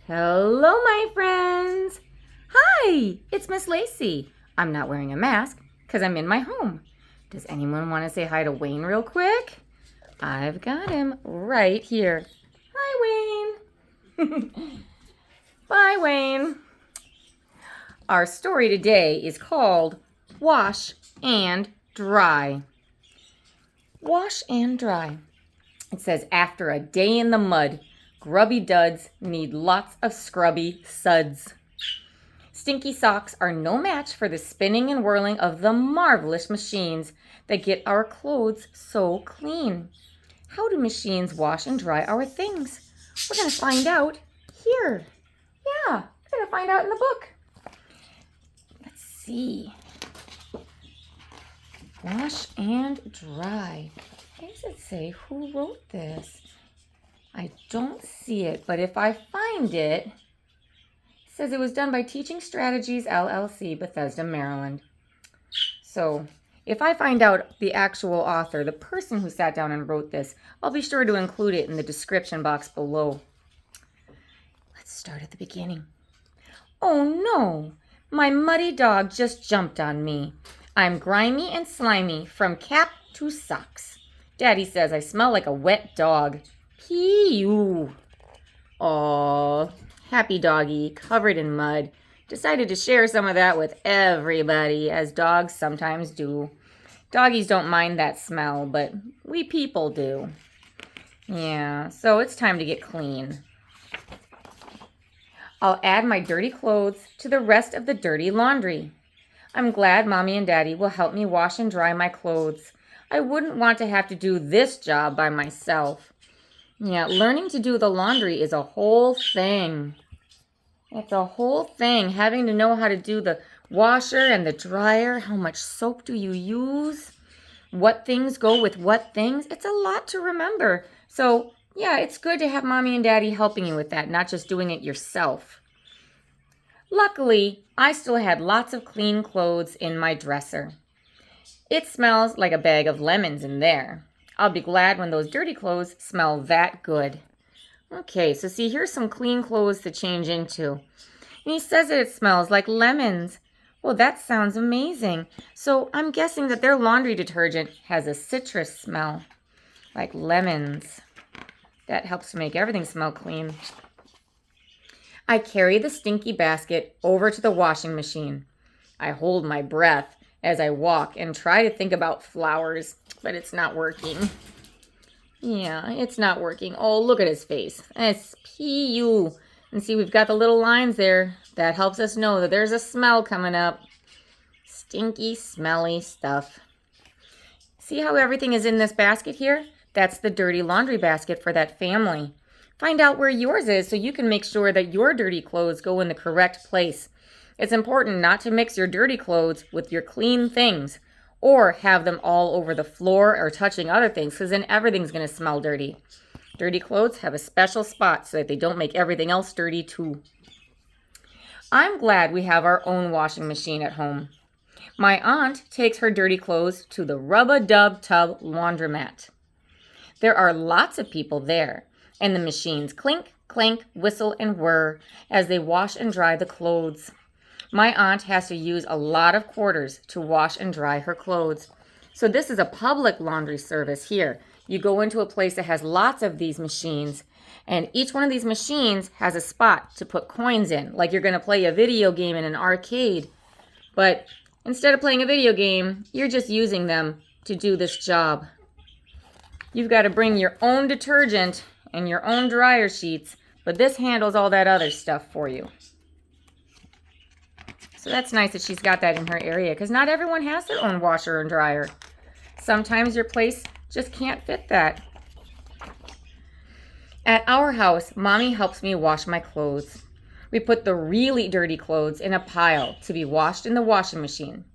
Hello, my friends. Hi, it's Miss Lacey. I'm not wearing a mask because I'm in my home. Does anyone want to say hi to Wayne real quick? I've got him right here. Hi, Wayne. Bye, Wayne. Our story today is called Wash and Dry. Wash and dry. It says, after a day in the mud, grubby duds need lots of scrubby suds. Stinky socks are no match for the spinning and whirling of the marvelous machines that get our clothes so clean. How do machines wash and dry our things? We're going to find out here. Yeah, we're going to find out in the book. Let's see. Wash and dry. Where does it say who wrote this? I don't see it, but if I find it, it says it was done by Teaching Strategies, LLC, Bethesda, Maryland. So if I find out the actual author, the person who sat down and wrote this, I'll be sure to include it in the description box below. Let's start at the beginning. Oh no, my muddy dog just jumped on me. I'm grimy and slimy from cap to socks. Daddy says I smell like a wet dog. Pee-oo. Aw, happy doggy, covered in mud, decided to share some of that with everybody, as dogs sometimes do. Doggies don't mind that smell, but we people do. Yeah, so it's time to get clean. I'll add my dirty clothes to the rest of the dirty laundry. I'm glad Mommy and Daddy will help me wash and dry my clothes. I wouldn't want to have to do this job by myself. Yeah, learning to do the laundry is a whole thing. It's a whole thing, having to know how to do the washer and the dryer. How much soap do you use? What things go with what things? It's a lot to remember. So, yeah, it's good to have Mommy and Daddy helping you with that, not just doing it yourself. Luckily, I still had lots of clean clothes in my dresser. It smells like a bag of lemons in there. I'll be glad when those dirty clothes smell that good. Okay, so see, here's some clean clothes to change into. And he says that it smells like lemons. Well, that sounds amazing. So I'm guessing that their laundry detergent has a citrus smell, like lemons. That helps to make everything smell clean. I carry the stinky basket over to the washing machine. I hold my breath as I walk and try to think about flowers, but it's not working. Yeah, it's not working. Oh, look at his face. It's P-U. And see, we've got the little lines there. That helps us know that there's a smell coming up. Stinky, smelly stuff. See how everything is in this basket here? That's the dirty laundry basket for that family. Find out where yours is so you can make sure that your dirty clothes go in the correct place. It's important not to mix your dirty clothes with your clean things or have them all over the floor or touching other things, because then everything's going to smell dirty. Dirty clothes have a special spot so that they don't make everything else dirty too. I'm glad we have our own washing machine at home. My aunt takes her dirty clothes to the Rub-a-Dub-Tub laundromat. There are lots of people there, and the machines clink, clank, whistle, and whir as they wash and dry the clothes. My aunt has to use a lot of quarters to wash and dry her clothes. So this is a public laundry service here. You go into a place that has lots of these machines, and each one of these machines has a spot to put coins in, like you're going to play a video game in an arcade. But instead of playing a video game, you're just using them to do this job. You've got to bring your own detergent and your own dryer sheets, but this handles all that other stuff for you. So that's nice that she's got that in her area, because not everyone has their own washer and dryer. Sometimes your place just can't fit that. At our house, Mommy helps me wash my clothes. We put the really dirty clothes in a pile to be washed in the washing machine.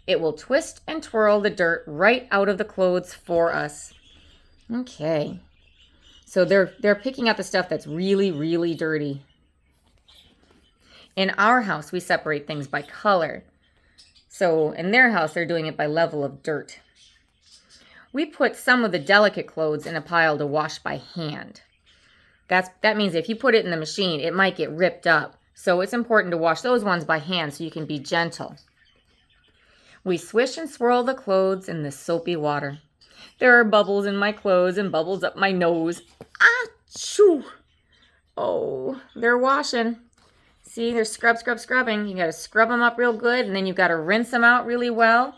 It will twist and twirl the dirt right out of the clothes for us. Okay. So they're picking out the stuff that's really, really dirty. In our house, we separate things by color. So in their house, they're doing it by level of dirt. We put some of the delicate clothes in a pile to wash by hand. That means if you put it in the machine, it might get ripped up. So it's important to wash those ones by hand so you can be gentle. We swish and swirl the clothes in the soapy water. There are bubbles in my clothes and bubbles up my nose. Achoo! Oh, they're washing. See, they're scrubbing. You got to scrub them up real good, and then you've got to rinse them out really well.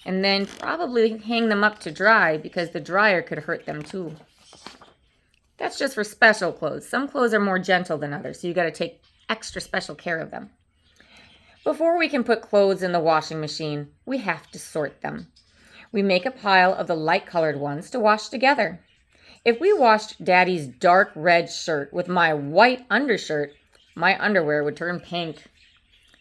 And then probably hang them up to dry because the dryer could hurt them too. That's just for special clothes. Some clothes are more gentle than others, so you got to take extra special care of them. Before we can put clothes in the washing machine, we have to sort them. We make a pile of the light-colored ones to wash together. If we washed Daddy's dark red shirt with my white undershirt, my underwear would turn pink.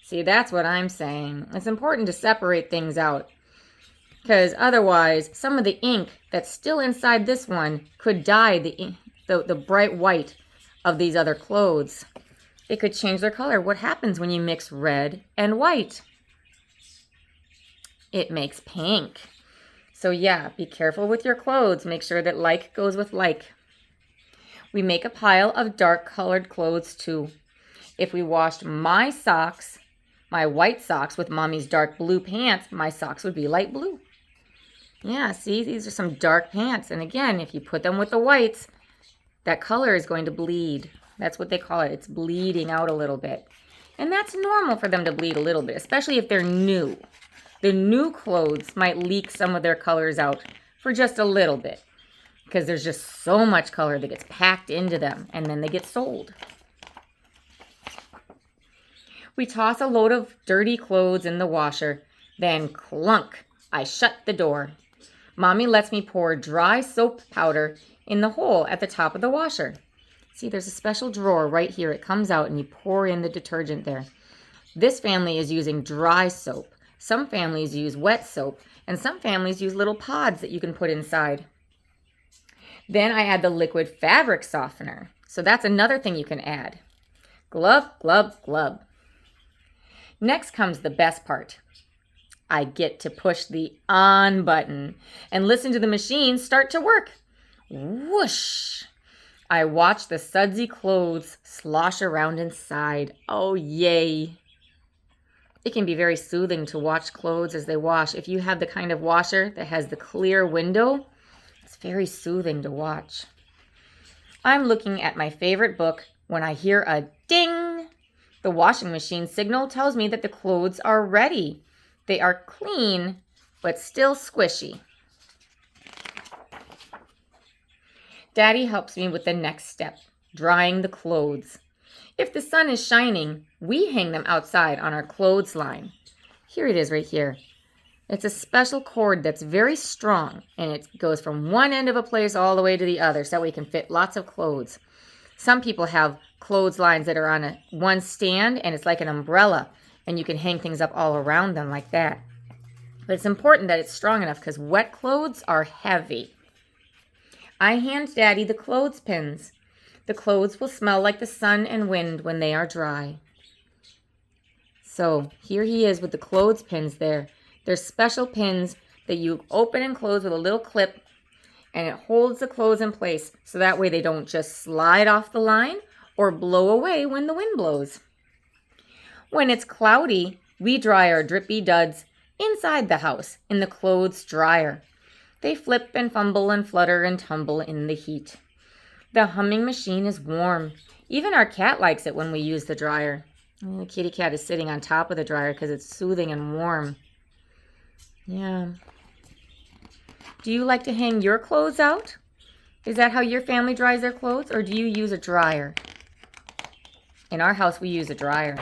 See, that's what I'm saying. It's important to separate things out, because otherwise, some of the ink that's still inside this one could dye the bright white of these other clothes. It could change their color. What happens when you mix red and white? It makes pink. So yeah, be careful with your clothes. Make sure that like goes with like. We make a pile of dark colored clothes too. If we washed my socks, my white socks with Mommy's dark blue pants, my socks would be light blue. Yeah, see, these are some dark pants. And again, if you put them with the whites, that color is going to bleed. That's what they call it. It's bleeding out a little bit. And that's normal for them to bleed a little bit, especially if they're new. The new clothes might leak some of their colors out for just a little bit because there's just so much color that gets packed into them and then they get sold. We toss a load of dirty clothes in the washer, then clunk, I shut the door. Mommy lets me pour dry soap powder in the hole at the top of the washer. See, there's a special drawer right here. It comes out and you pour in the detergent there. This family is using dry soap. Some families use wet soap, and some families use little pods that you can put inside. Then I add the liquid fabric softener. So that's another thing you can add. Glub, glub, glub. Next comes the best part. I get to push the on button and listen to the machine start to work. Whoosh! I watch the sudsy clothes slosh around inside. Oh, yay. It can be very soothing to watch clothes as they wash. If you have the kind of washer that has the clear window, it's very soothing to watch. I'm looking at my favorite book when I hear a ding. The washing machine signal tells me that the clothes are ready. They are clean, but still squishy. Daddy helps me with the next step, drying the clothes. If the sun is shining, we hang them outside on our clothesline. Here it is right here. It's a special cord that's very strong, and it goes from one end of a place all the way to the other so we can fit lots of clothes. Some people have clotheslines that are on one stand, and it's like an umbrella, and you can hang things up all around them like that. But it's important that it's strong enough because wet clothes are heavy. I hand Daddy the clothespins. The clothes will smell like the sun and wind when they are dry. So here he is with the clothespins there. They're special pins that you open and close with a little clip, and it holds the clothes in place so that way they don't just slide off the line or blow away when the wind blows. When it's cloudy, we dry our drippy duds inside the house in the clothes dryer. They flip and fumble and flutter and tumble in the heat. The humming machine is warm. Even our cat likes it when we use the dryer. The kitty cat is sitting on top of the dryer because it's soothing and warm. Yeah. Do you like to hang your clothes out? Is that how your family dries their clothes, or do you use a dryer? In our house, we use a dryer.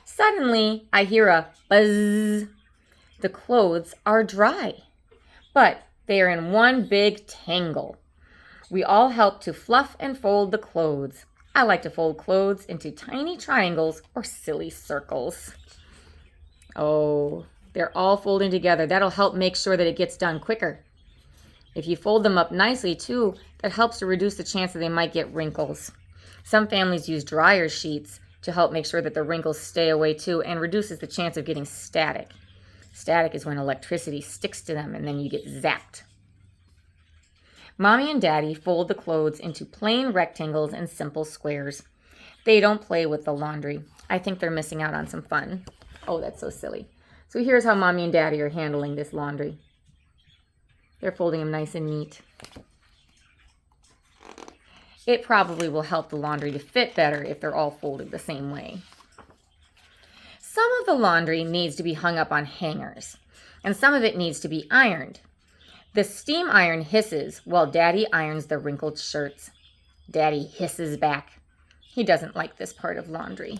Suddenly, I hear a buzz. The clothes are dry, but they are in one big tangle. We all help to fluff and fold the clothes. I like to fold clothes into tiny triangles or silly circles. Oh, they're all folding together. That'll help make sure that it gets done quicker. If you fold them up nicely too, that helps to reduce the chance that they might get wrinkles. Some families use dryer sheets to help make sure that the wrinkles stay away too, and reduces the chance of getting static. Static is when electricity sticks to them and then you get zapped. Mommy and Daddy fold the clothes into plain rectangles and simple squares. They don't play with the laundry. I think they're missing out on some fun. Oh, that's so silly. So here's how Mommy and Daddy are handling this laundry. They're folding them nice and neat. It probably will help the laundry to fit better if they're all folded the same way. Some of the laundry needs to be hung up on hangers, and some of it needs to be ironed. The steam iron hisses while Daddy irons the wrinkled shirts. Daddy hisses back. He doesn't like this part of laundry.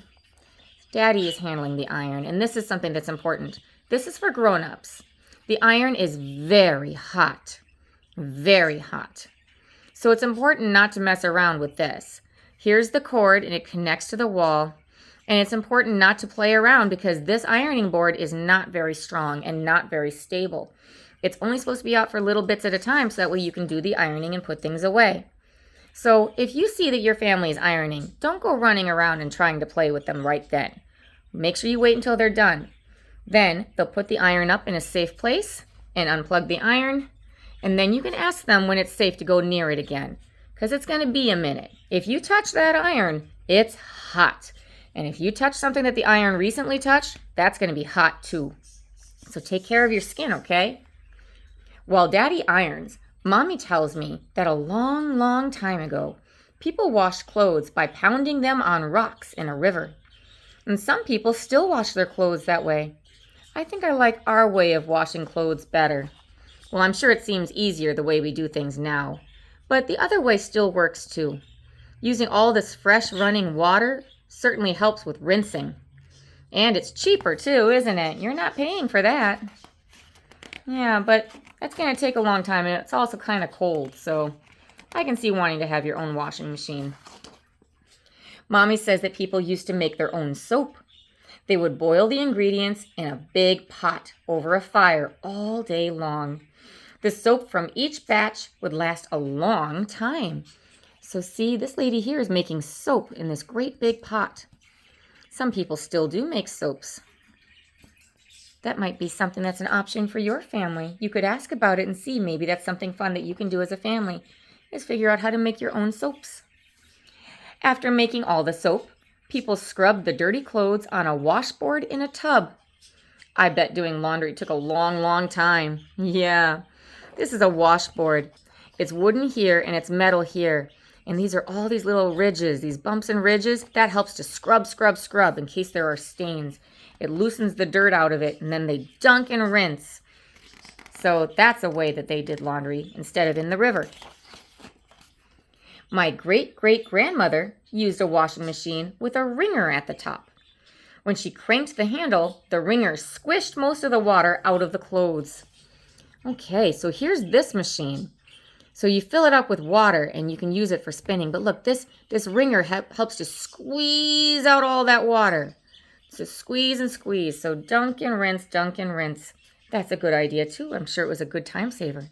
Daddy is handling the iron, and this is something that's important. This is for grown-ups. The iron is very hot, very hot. So it's important not to mess around with this. Here's the cord, and it connects to the wall. And it's important not to play around because this ironing board is not very strong and not very stable. It's only supposed to be out for little bits at a time so that way you can do the ironing and put things away. So if you see that your family is ironing, don't go running around and trying to play with them right then. Make sure you wait until they're done. Then they'll put the iron up in a safe place and unplug the iron. And then you can ask them when it's safe to go near it again because it's going to be a minute. If you touch that iron, it's hot. And if you touch something that the iron recently touched, that's going to be hot too. So take care of your skin, okay? While Daddy irons, Mommy tells me that a long, long time ago, people washed clothes by pounding them on rocks in a river. And some people still wash their clothes that way. I think I like our way of washing clothes better. Well, I'm sure it seems easier the way we do things now, but the other way still works too. Using all this fresh running water certainly helps with rinsing. And it's cheaper too, isn't it? You're not paying for that. Yeah, but that's going to take a long time, and it's also kind of cold, so I can see wanting to have your own washing machine. Mommy says that people used to make their own soap. They would boil the ingredients in a big pot over a fire all day long. The soap from each batch would last a long time. So see, this lady here is making soap in this great big pot. Some people still do make soaps. That might be something that's an option for your family. You could ask about it and see maybe that's something fun that you can do as a family, is figure out how to make your own soaps. After making all the soap, people scrubbed the dirty clothes on a washboard in a tub. I bet doing laundry took a long, long time. Yeah, this is a washboard. It's wooden here and it's metal here. And these are all these little ridges, these bumps and ridges. That helps to scrub, scrub, scrub in case there are stains. It loosens the dirt out of it, and then they dunk and rinse. So that's a way that they did laundry instead of in the river. My great-great-grandmother used a washing machine with a wringer at the top. When she cranked the handle, the wringer squished most of the water out of the clothes. Okay, so here's this machine. So you fill it up with water and you can use it for spinning. But look, this wringer helps to squeeze out all that water. So squeeze and squeeze. So dunk and rinse, dunk and rinse. That's a good idea too. I'm sure it was a good time saver.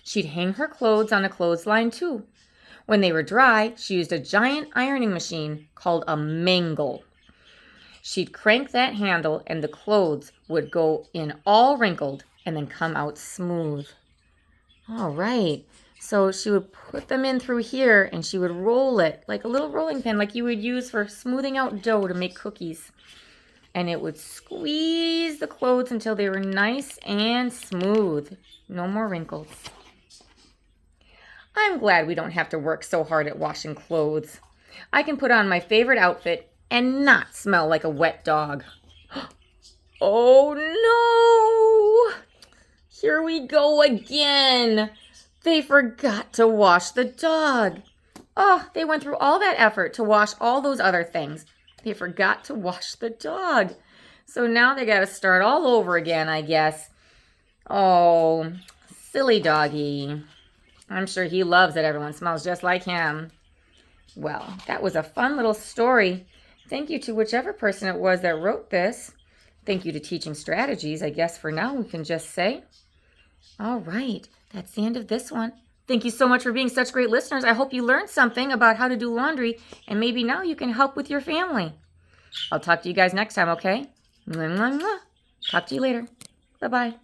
She'd hang her clothes on a clothesline too. When they were dry, she used a giant ironing machine called a mangle. She'd crank that handle and the clothes would go in all wrinkled and then come out smooth. All right, so she would put them in through here and she would roll it like a little rolling pin like you would use for smoothing out dough to make cookies. And it would squeeze the clothes until they were nice and smooth. No more wrinkles. I'm glad we don't have to work so hard at washing clothes. I can put on my favorite outfit and not smell like a wet dog. Oh no! Here we go again. They forgot to wash the dog. Oh, they went through all that effort to wash all those other things. They forgot to wash the dog. So now they got to start all over again, I guess. Oh, silly doggy. I'm sure he loves that everyone smells just like him. Well, that was a fun little story. Thank you to whichever person it was that wrote this. Thank you to Teaching Strategies, I guess for now we can just say. All right, that's the end of this one. Thank you so much for being such great listeners. I hope you learned something about how to do laundry, and maybe now you can help with your family. I'll talk to you guys next time, okay? Mwah, mwah, mwah. Talk to you later. Bye-bye.